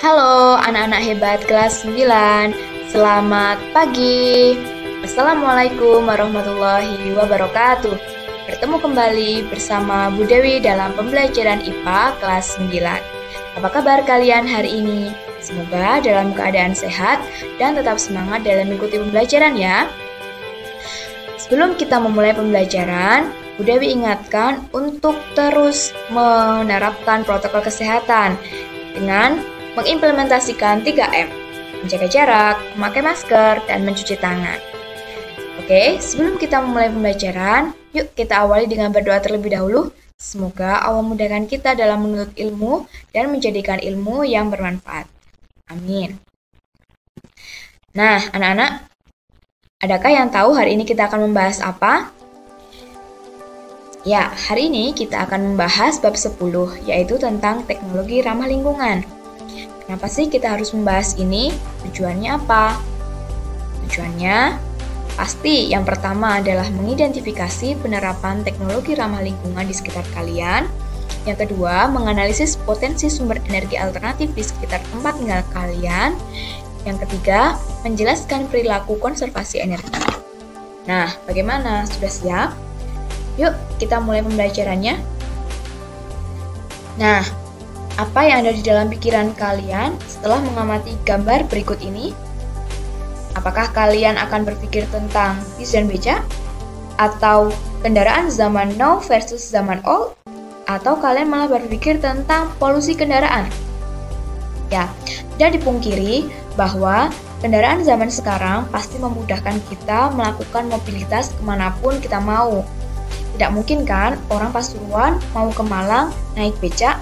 Halo anak-anak hebat kelas 9, selamat pagi. Assalamualaikum warahmatullahi wabarakatuh. Bertemu kembali bersama Bu Dewi dalam pembelajaran IPA kelas 9. Apa kabar kalian hari ini? Semoga dalam keadaan sehat dan tetap semangat dalam mengikuti pembelajaran ya. Sebelum kita memulai pembelajaran, Bu Dewi ingatkan untuk terus menerapkan protokol kesehatan dengan mengimplementasikan 3M, menjaga jarak, memakai masker, dan mencuci tangan. Oke, sebelum kita memulai pembelajaran, yuk kita awali dengan berdoa terlebih dahulu. Semoga Allah mudahkan kita dalam menuntut ilmu dan menjadikan ilmu yang bermanfaat. Amin. Nah, anak-anak, adakah yang tahu hari ini kita akan membahas apa? Ya, hari ini kita akan membahas bab 10, yaitu tentang teknologi ramah lingkungan. Kenapa sih kita harus membahas ini? Tujuannya apa? Tujuannya pasti yang pertama adalah mengidentifikasi penerapan teknologi ramah lingkungan di sekitar kalian. Yang kedua, menganalisis potensi sumber energi alternatif di sekitar tempat tinggal kalian. Yang ketiga, menjelaskan perilaku konservasi energi. Nah, bagaimana? Sudah siap? Yuk, kita mulai pembelajarannya. Nah, apa yang ada di dalam pikiran kalian setelah mengamati gambar berikut ini? Apakah kalian akan berpikir tentang bis dan beca? Atau kendaraan zaman now versus zaman old? Atau kalian malah berpikir tentang polusi kendaraan? Ya, tidak dipungkiri bahwa kendaraan zaman sekarang pasti memudahkan kita melakukan mobilitas kemanapun kita mau. Tidak mungkin kan orang Pasuruan mau ke Malang naik becak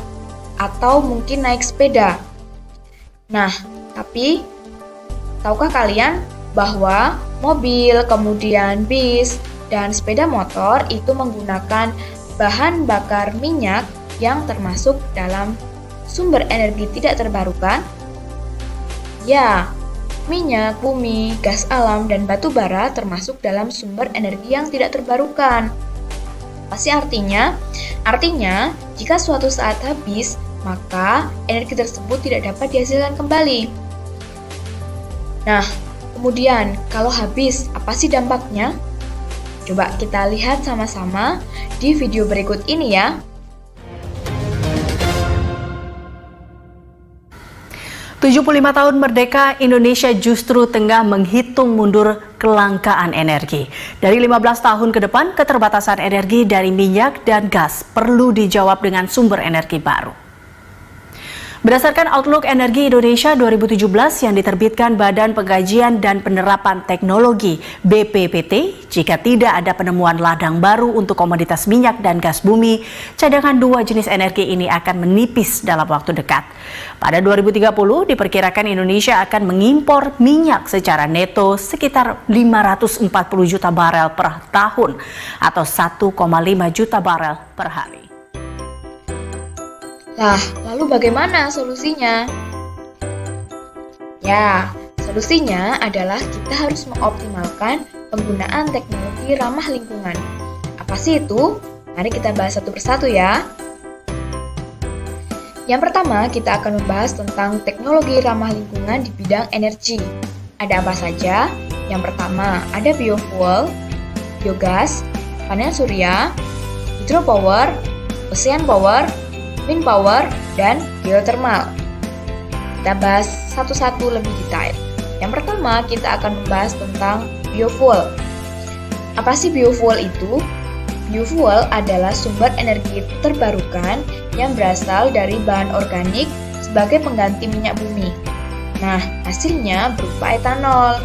atau mungkin naik sepeda. Nah, tapi tahukah kalian bahwa mobil, kemudian bis, dan sepeda motor itu menggunakan bahan bakar minyak yang termasuk dalam sumber energi tidak terbarukan? Ya, minyak, bumi, gas alam, dan batu bara termasuk dalam sumber energi yang tidak terbarukan. Pasti artinya jika suatu saat habis, maka energi tersebut tidak dapat dihasilkan kembali. Nah, kemudian kalau habis, apa sih dampaknya? Coba kita lihat sama-sama di video berikut ini ya. "75 tahun merdeka, Indonesia justru tengah menghitung mundur kelangkaan energi. Dari 15 tahun ke depan, keterbatasan energi dari minyak dan gas perlu dijawab dengan sumber energi baru. Berdasarkan Outlook Energi Indonesia 2017 yang diterbitkan Badan Pengkajian dan Penerapan Teknologi BPPT, jika tidak ada penemuan ladang baru untuk komoditas minyak dan gas bumi, cadangan dua jenis energi ini akan menipis dalam waktu dekat. Pada 2030, diperkirakan Indonesia akan mengimpor minyak secara neto sekitar 540 juta barel per tahun atau 1,5 juta barel per hari. Lah, lalu bagaimana solusinya? Ya, solusinya adalah kita harus mengoptimalkan penggunaan teknologi ramah lingkungan. Apa sih itu? Mari kita bahas satu persatu ya. Yang pertama, kita akan membahas tentang teknologi ramah lingkungan di bidang energi. Ada apa saja? Yang pertama, ada biofuel, biogas, panel surya, hydropower, ocean power, wind power, dan geothermal. Kita bahas satu-satu lebih detail. Yang pertama, kita akan membahas tentang biofuel. Apa sih biofuel itu? Biofuel adalah sumber energi terbarukan yang berasal dari bahan organik sebagai pengganti minyak bumi. Nah, hasilnya berupa etanol.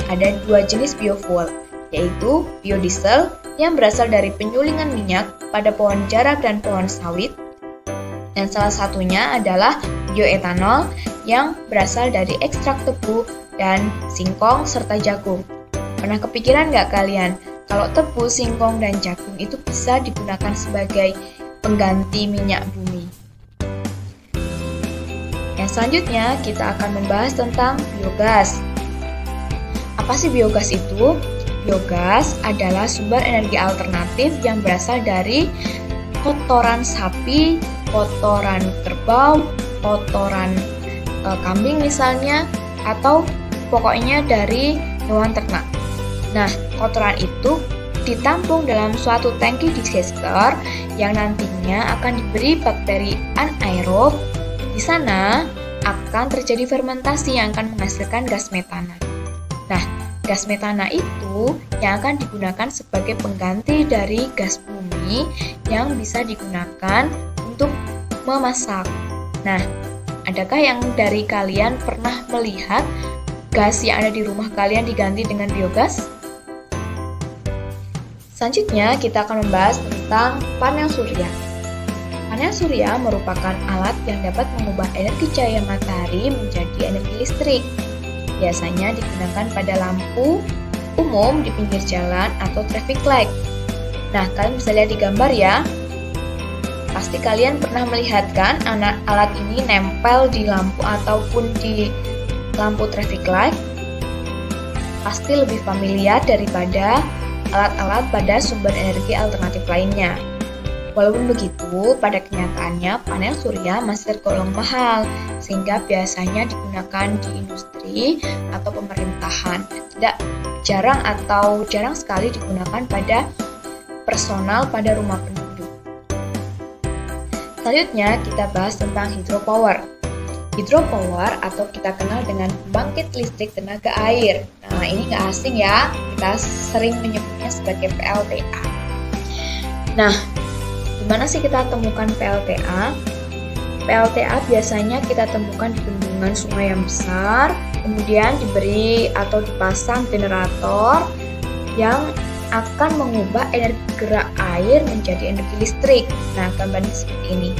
Ada dua jenis biofuel, yaitu biodiesel yang berasal dari penyulingan minyak pada pohon jarak dan pohon sawit, dan salah satunya adalah bioetanol yang berasal dari ekstrak tebu dan singkong serta jagung. Pernah kepikiran nggak kalian kalau tebu, singkong, dan jagung itu bisa digunakan sebagai pengganti minyak bumi? Yang selanjutnya kita akan membahas tentang biogas. Apa sih biogas itu? Biogas adalah sumber energi alternatif yang berasal dari kotoran sapi, kotoran kerbau, kotoran kambing misalnya, atau pokoknya dari hewan ternak. Nah, kotoran itu ditampung dalam suatu tangki digester yang nantinya akan diberi bakteri anaerob. Di sana akan terjadi fermentasi yang akan menghasilkan gas metana. Nah, gas metana itu yang akan digunakan sebagai pengganti dari gas bumi yang bisa digunakan untuk memasak. Nah, adakah yang dari kalian pernah melihat gas yang ada di rumah kalian diganti dengan biogas? Selanjutnya, kita akan membahas tentang panel surya. Panel surya merupakan alat yang dapat mengubah energi cahaya matahari menjadi energi listrik. Biasanya digunakan pada lampu umum di pinggir jalan atau traffic light. Nah, kalian bisa lihat di gambar ya. Pasti kalian pernah melihat kan alat ini nempel di lampu ataupun di lampu traffic light. Pasti lebih familiar daripada alat-alat pada sumber energi alternatif lainnya. Walaupun begitu, pada kenyataannya panel surya masih tergolong mahal, sehingga biasanya digunakan di industri atau pemerintahan. Jarang sekali digunakan pada personal pada rumah penduduk. Selanjutnya, kita bahas tentang hydropower. Hydropower atau kita kenal dengan pembangkit listrik tenaga air. Nah, ini nggak asing ya, kita sering menyebutnya sebagai PLTA. Nah, gimana sih kita temukan PLTA? PLTA biasanya kita temukan di bendungan sungai yang besar, kemudian diberi atau dipasang generator yang akan mengubah energi gerak air menjadi energi listrik. Nah, gambarnya seperti ini.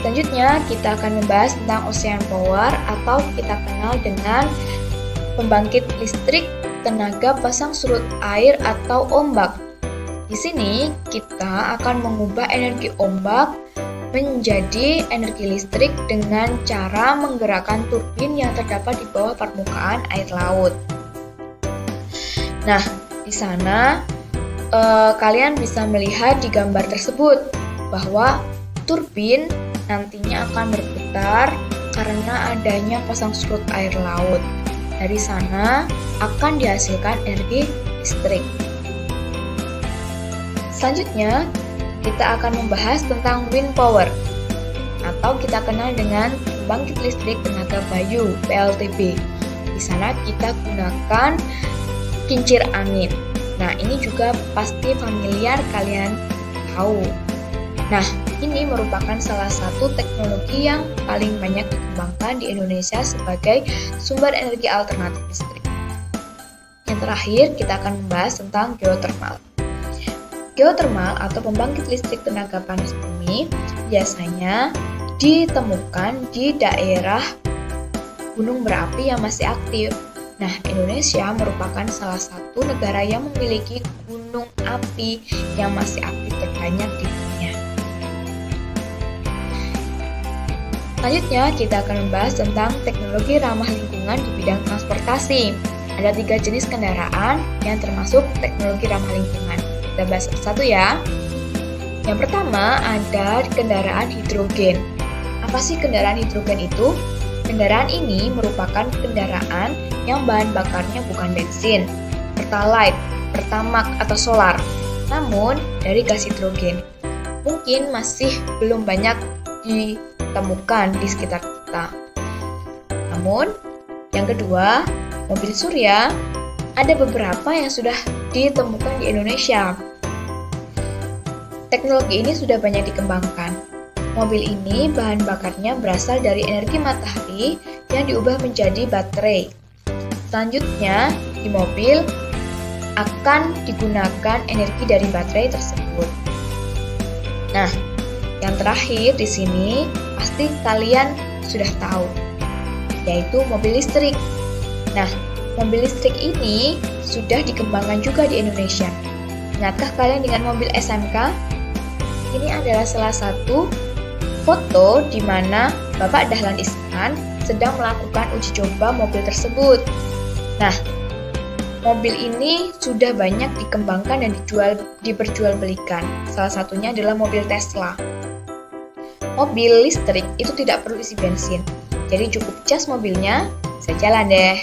Selanjutnya, kita akan membahas tentang ocean power atau kita kenal dengan pembangkit listrik tenaga pasang surut air atau ombak. Di sini, kita akan mengubah energi ombak menjadi energi listrik dengan cara menggerakkan turbin yang terdapat di bawah permukaan air laut. Nah, di sana kalian bisa melihat di gambar tersebut bahwa turbin nantinya akan berputar karena adanya pasang surut air laut. Dari sana akan dihasilkan energi listrik. Selanjutnya, kita akan membahas tentang wind power atau kita kenal dengan pembangkit listrik tenaga bayu (PLTB). Di sana kita gunakan kincir angin. Nah, ini juga pasti familiar kalian tahu. Nah, ini merupakan salah satu teknologi yang paling banyak dikembangkan di Indonesia sebagai sumber energi alternatif listrik. Yang terakhir, kita akan membahas tentang geothermal. Geothermal atau pembangkit listrik tenaga panas bumi biasanya ditemukan di daerah gunung berapi yang masih aktif. Nah, Indonesia merupakan salah satu negara yang memiliki gunung api yang masih aktif terbanyak di dunia. Selanjutnya, kita akan membahas tentang teknologi ramah lingkungan di bidang transportasi. Ada 3 jenis kendaraan yang termasuk teknologi ramah lingkungan. Kita bahas satu-satu ya. Yang pertama ada kendaraan hidrogen. Apa sih kendaraan hidrogen itu? Kendaraan ini merupakan kendaraan yang bahan bakarnya bukan bensin, pertalite, pertamax atau solar, namun dari gas hidrogen. Mungkin masih belum banyak ditemukan di sekitar kita. Namun, yang kedua, mobil surya, ada beberapa yang sudah ditemukan di Indonesia. Teknologi ini sudah banyak dikembangkan. Mobil ini bahan bakarnya berasal dari energi matahari yang diubah menjadi baterai. Selanjutnya, di mobil akan digunakan energi dari baterai tersebut. Nah, yang terakhir di sini pasti kalian sudah tahu, yaitu mobil listrik. Nah, mobil listrik ini sudah dikembangkan juga di Indonesia. Ingatkah kalian dengan mobil SMK? Ini adalah salah satu foto di mana Bapak Dahlan Iskan sedang melakukan uji coba mobil tersebut. Nah, mobil ini sudah banyak dikembangkan dan diperjualbelikan. Salah satunya adalah mobil Tesla. mobil listrik itu tidak perlu isi bensin. Jadi cukup cas mobilnya, bisa jalan deh.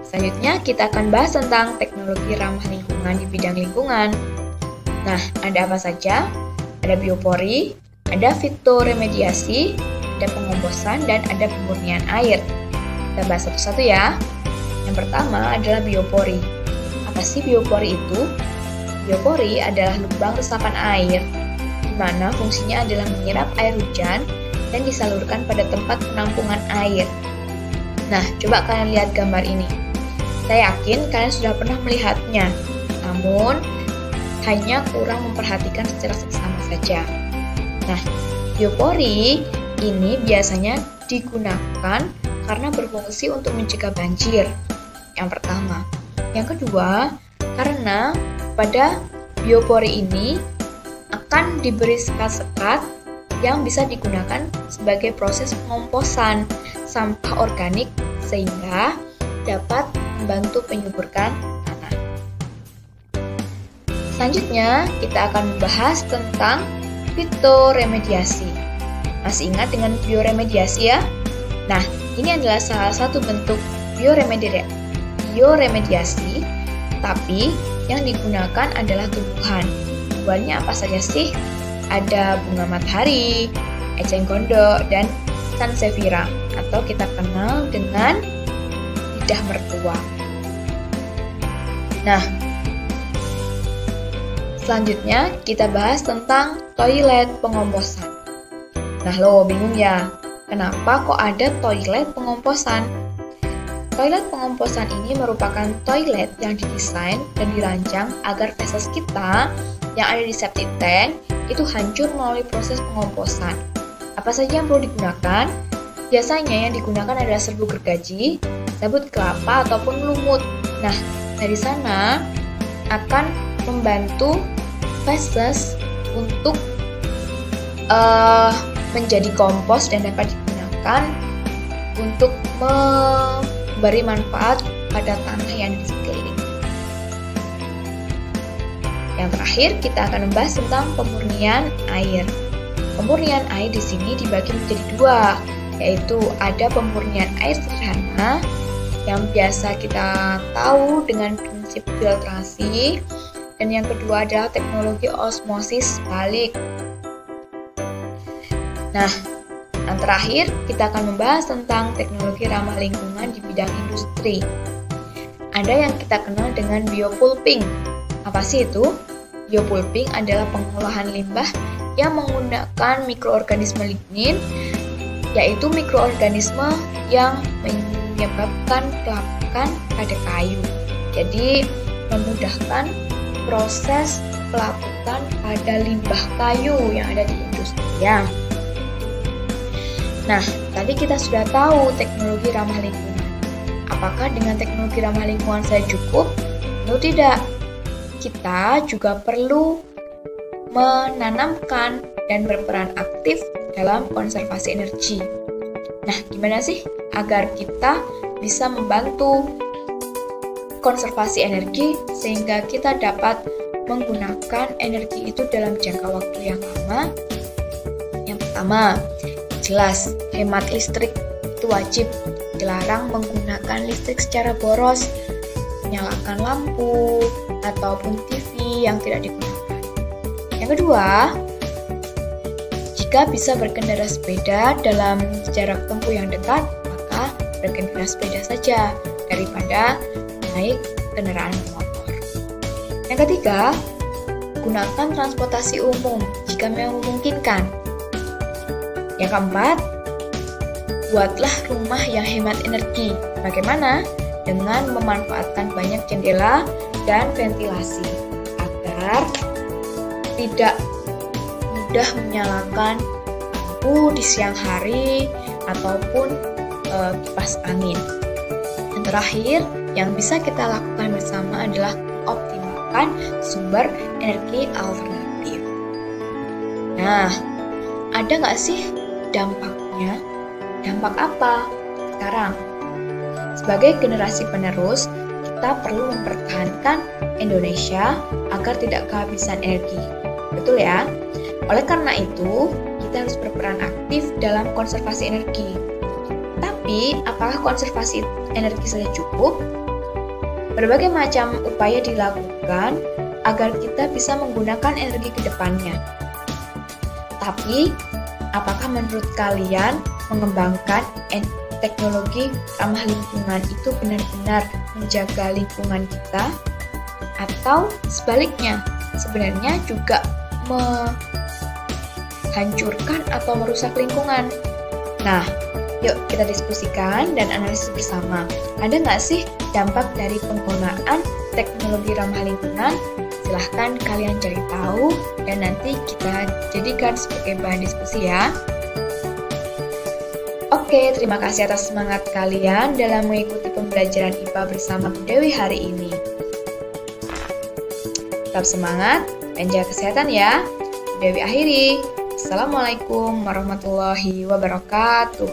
Selanjutnya kita akan bahas tentang teknologi ramah lingkungan di bidang lingkungan. Nah, ada apa saja? Ada biopori, ada fitoremediasi, ada pengomposan, dan ada pemurnian air. Kita bahas satu-satu ya. Yang pertama adalah biopori. Apa sih biopori itu? Biopori adalah lubang resapan air, di mana fungsinya adalah menyerap air hujan dan disalurkan pada tempat penampungan air. Nah, coba kalian lihat gambar ini. Saya yakin kalian sudah pernah melihatnya, namun hanya kurang memperhatikan secara seksama saja. Nah, biopori ini biasanya digunakan karena berfungsi untuk mencegah banjir. Yang pertama. Yang kedua, karena pada biopori ini akan diberi sekat-sekat yang bisa digunakan sebagai proses pengomposan sampah organik sehingga dapat membantu penyuburkan tanah. Selanjutnya, kita akan membahas tentang fitoremediasi. Masih ingat dengan bioremediasi ya? Nah, ini adalah salah satu bentuk bioremediasi, tapi yang digunakan adalah tumbuhan. Tumbuhannya apa saja sih? Ada bunga matahari, eceng gondok, dan sansevieria, atau kita kenal dengan lidah mertua. Nah, selanjutnya kita bahas tentang toilet pengomposan. Nah lo bingung ya, kenapa kok ada toilet pengomposan? Toilet pengomposan ini merupakan toilet yang didesain dan dirancang agar feses kita yang ada di septic tank itu hancur melalui proses pengomposan. Apa saja yang perlu digunakan? Biasanya yang digunakan adalah serbuk gergaji, sabut kelapa, ataupun lumut. Nah, dari sana akan membantu feses untuk menjadi kompos dan dapat digunakan untuk memberi manfaat pada tanah yang di sekeliling. Yang terakhir, kita akan membahas tentang pemurnian air. Pemurnian air di sini dibagi menjadi dua, yaitu ada pemurnian air sederhana yang biasa kita tahu dengan prinsip filtrasi, dan yang kedua adalah teknologi osmosis balik. Nah, yang terakhir kita akan membahas tentang teknologi ramah lingkungan di bidang industri. Ada yang kita kenal dengan biopulping. Apa sih itu? Biopulping adalah pengolahan limbah yang menggunakan mikroorganisme lignin, yaitu mikroorganisme yang menyebabkan pelapukan pada kayu. Jadi memudahkan proses pelapukan pada limbah kayu yang ada di industri ya. Nah, tadi kita sudah tahu teknologi ramah lingkungan. Apakah dengan teknologi ramah lingkungan saja cukup? Tentu tidak. Kita juga perlu menanamkan dan berperan aktif dalam konservasi energi. Nah, gimana sih agar kita bisa membantu konservasi energi sehingga kita dapat menggunakan energi itu dalam jangka waktu yang lama? Yang pertama, jelas hemat listrik itu wajib. Dilarang menggunakan listrik secara boros, menyalakan lampu ataupun TV yang tidak digunakan. Yang kedua, jika bisa berkendara sepeda dalam jarak tempuh yang dekat, maka berkendara sepeda saja daripada naik kendaraan bermotor. Yang ketiga, gunakan transportasi umum jika memang memungkinkan. Yang keempat, buatlah rumah yang hemat energi. Bagaimana? Dengan memanfaatkan banyak jendela dan ventilasi agar tidak mudah menyalakan lampu di siang hari ataupun kipas angin. Dan terakhir, yang bisa kita lakukan bersama adalah optimalkan sumber energi alternatif. Nah, ada nggak sih dampaknya? Dampak apa? Sekarang, sebagai generasi penerus, kita perlu mempertahankan Indonesia agar tidak kehabisan energi. Betul ya? Oleh karena itu, kita harus berperan aktif dalam konservasi energi. Tapi, apakah konservasi energi saja cukup? Berbagai macam upaya dilakukan agar kita bisa menggunakan energi ke depannya. Tapi, apakah menurut kalian mengembangkan teknologi ramah lingkungan itu benar-benar menjaga lingkungan kita? Atau sebaliknya, sebenarnya juga menghancurkan atau merusak lingkungan? Nah, yuk kita diskusikan dan analisis bersama. Ada nggak sih dampak dari penggunaan teknologi ramah lingkungan? Silahkan kalian cari tahu dan nanti kita jadikan sebagai bahan diskusi ya. Oke, terima kasih atas semangat kalian dalam mengikuti pembelajaran IPA bersama Bu Dewi hari ini. Tetap semangat dan jaga kesehatan ya. Bu Dewi akhiri. Assalamualaikum warahmatullahi wabarakatuh.